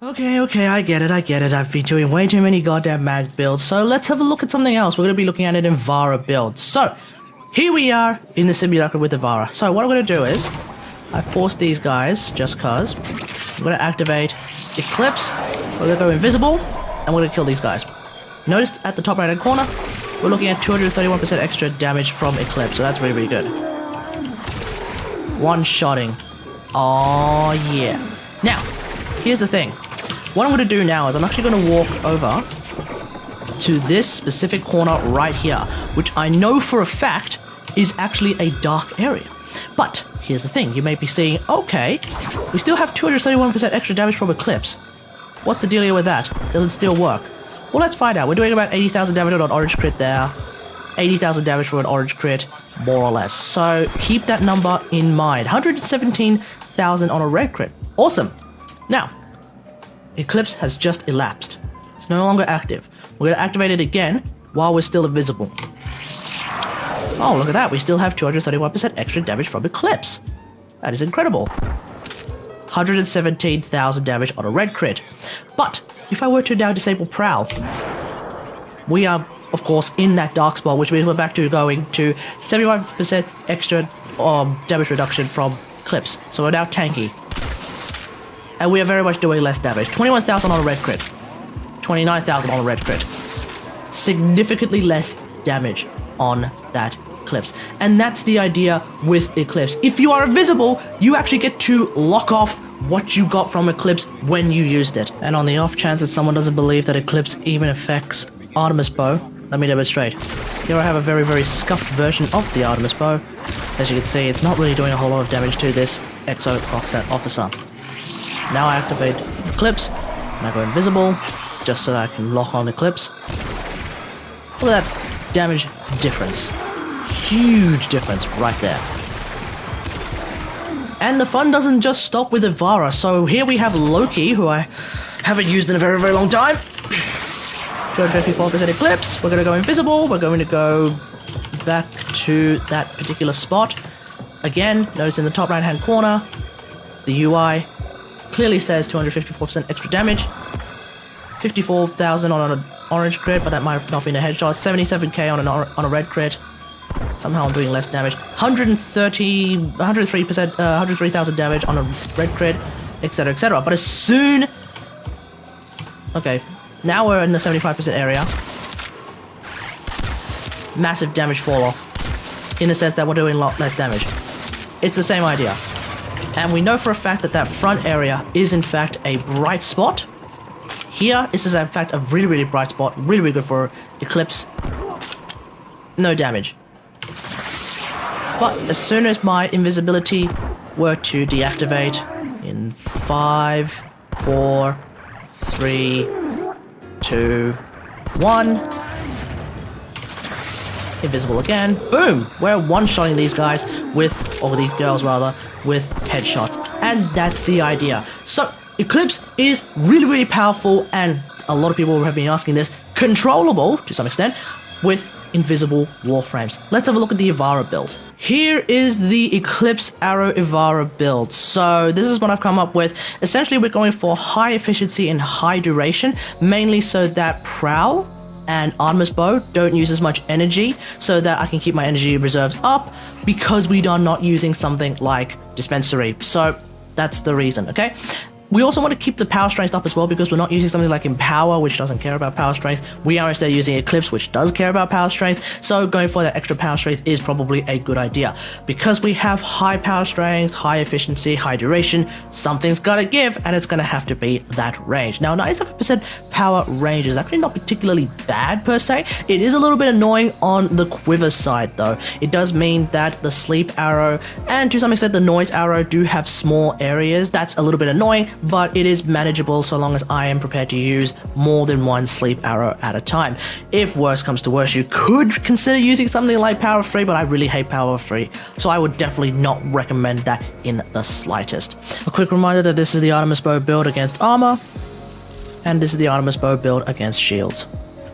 Okay, I get it. I've been doing way too many goddamn mag builds, so let's have a look at something else. We're going to be looking at an IVARA build. So, here we are in the simulacra with IVARA. So what I'm going to do is, I've forced these guys, just cause. I'm going to activate Eclipse, we're going to go invisible, and we're going to kill these guys. Notice at the top right hand corner, we're looking at 231% extra damage from Eclipse, so that's really good. One-shotting. Oh yeah. Now, here's the thing. What I'm going to do now is I'm actually going to walk over to this specific corner right here, which I know for a fact is actually a dark area. But here's the thing, you may be saying, okay, we still have 231% extra damage from Eclipse. What's the dealio with that? Does it still work? Well, let's find out. We're doing about 80,000 damage on an orange crit there, 80,000 damage from an orange crit, more or less. So keep that number in mind. 117,000 on a red crit. Awesome. Now, Eclipse has just elapsed. It's no longer active. We're going to activate it again while we're still invisible. Oh, look at that. We still have 231% extra damage from Eclipse. That is incredible. 117,000 damage on a red crit. But if I were to now disable Prowl, we are, of course, in that dark spot, which means we're back to going to 75% extra damage reduction from Eclipse. So we're now tanky. And we are very much doing less damage. 21,000 on a red crit. 29,000 on a red crit. Significantly less damage on that Eclipse. And that's the idea with Eclipse. If you are invisible, you actually get to lock off what you got from Eclipse when you used it. And on the off chance that someone doesn't believe that Eclipse even affects Artemis Bow, let me demonstrate. Here I have a very scuffed version of the Artemis Bow. As you can see, it's not really doing a whole lot of damage to this Exo Coxsat officer. Now I activate Eclipse, and I go invisible, just so that I can lock on Eclipse. Look at that damage difference. Huge difference right there. And the fun doesn't just stop with IVARA, so here we have Loki, who I haven't used in a very long time. 254% Eclipse, we're going to go invisible, we're going to go back to that particular spot. Again, notice in the top right hand corner, the UI clearly says 254% extra damage, 54,000 on an orange crit, but that might not be in a headshot, 77k on a red crit. Somehow I'm doing less damage. 103,000 damage on a red crit, etc, etc. But as soon... Okay, now we're in the 75% area. Massive damage fall off, in the sense that we're doing a lot less damage. It's the same idea. And we know for a fact that that front area is in fact a bright spot. Here, this is in fact a really bright spot, really good for Eclipse. No damage. But as soon as my invisibility were to deactivate in 5, 4, 3, 2, 1, invisible again, boom! We're one-shotting these guys with, or these girls rather, with headshots. And that's the idea. So, Eclipse is really powerful, and a lot of people have been asking this, controllable, to some extent, with invisible WarFrames. Let's have a look at the IVARA build. Here is the Eclipse Arrow IVARA build. So this is what I've come up with. Essentially, we're going for high efficiency and high duration, mainly so that Prowl and Artemis Bow don't use as much energy, so that I can keep my energy reserves up, because we are not using something like Dispensary. So that's the reason, okay? We also want to keep the power strength up as well, because we're not using something like Empower, which doesn't care about power strength. We are instead using Eclipse, which does care about power strength. So going for that extra power strength is probably a good idea. Because we have high power strength, high efficiency, high duration, something's gotta give, and it's gonna have to be that range. Now, 97% power range is actually not particularly bad per se. It is a little bit annoying on the quiver side though. It does mean that the sleep arrow and to some extent the noise arrow do have small areas. That's a little bit annoying, but it is manageable so long as I am prepared to use more than one sleep arrow at a time. If worse comes to worse, you could consider using something like Power 3, but I really hate Power 3, so I would definitely not recommend that in the slightest. A quick reminder that this is the Artemis Bow build against armor, and this is the Artemis Bow build against shields.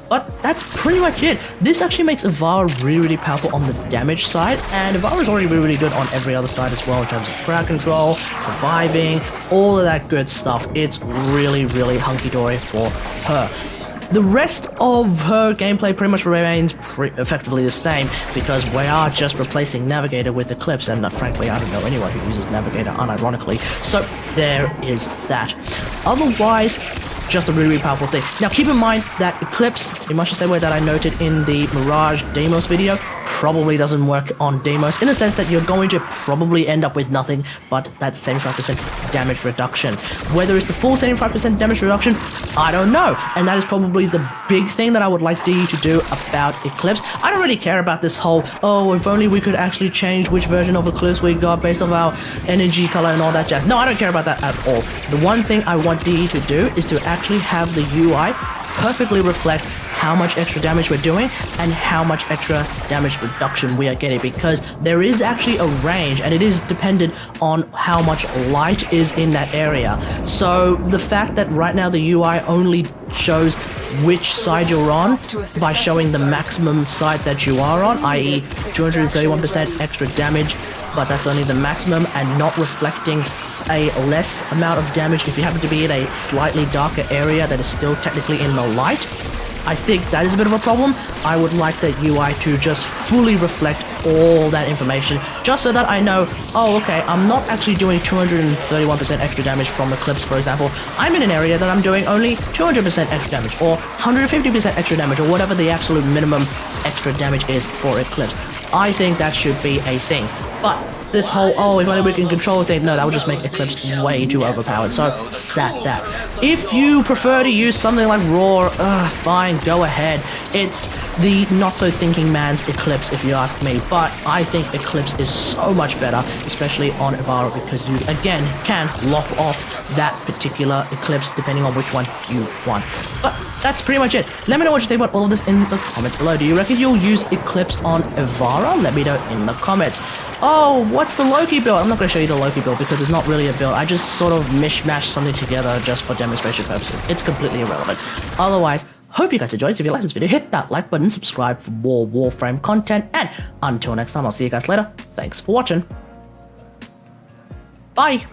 But that's pretty much it. This actually makes Ivara really, really powerful on the damage side, and Ivara is already really, really good on every other side as well in terms of crowd control, surviving, all of that good stuff. It's really, really hunky-dory for her. The rest of her gameplay pretty much remains effectively the same, because we are just replacing Navigator with Eclipse, and frankly, I don't know anyone who uses Navigator unironically, so there is that. Otherwise, just a really, really powerful thing. Now, keep in mind that Eclipse, in much the same way that I noted in the Mirage Deimos video, probably doesn't work on Deimos, in the sense that you're going to probably end up with nothing but that 75% damage reduction. Whether it's the full 75% damage reduction, I don't know. And that is probably the big thing that I would like DE to do about Eclipse. I don't really care about this whole, oh, if only we could actually change which version of Eclipse we got based off our energy color and all that jazz. No, I don't care about that at all. The one thing I want DE to do is to actually have the UI perfectly reflect how much extra damage we're doing and how much extra damage reduction we are getting, because there is actually a range and it is dependent on how much light is in that area. So the fact that right now the UI only shows which side you're on by showing the maximum side that you are on, i.e. 231% extra damage, but that's only the maximum, and not reflecting a less amount of damage if you happen to be in a slightly darker area that is still technically in the light. I think that is a bit of a problem. I would like that UI to just fully reflect all that information, just so that I know, oh, okay, I'm not actually doing 231% extra damage from Eclipse, for example. I'm in an area that I'm doing only 200% extra damage, or 150% extra damage, or whatever the absolute minimum extra damage is for Eclipse. I think that should be a thing. But this whole, oh, if only we can control thing, no, that would just make Eclipse way too overpowered, so sat that. If you prefer to use something like Raw, fine, go ahead. It's the not-so-thinking man's Eclipse, if you ask me, but I think Eclipse is so much better, especially on Ivara, because you, again, can lock off that particular Eclipse depending on which one you want. But that's pretty much it. Let me know what you think about all of this in the comments below. Do you reckon you'll use Eclipse on Ivara? Let me know in the comments. Oh, what's the Loki build? I'm not going to show you the Loki build because it's not really a build. I just sort of mishmash something together just for demonstration purposes. It's completely irrelevant. Otherwise, hope you guys enjoyed. So if you like this video, hit that like button, subscribe for more WarFrame content, and until next time, I'll see you guys later. Thanks for watching. Bye!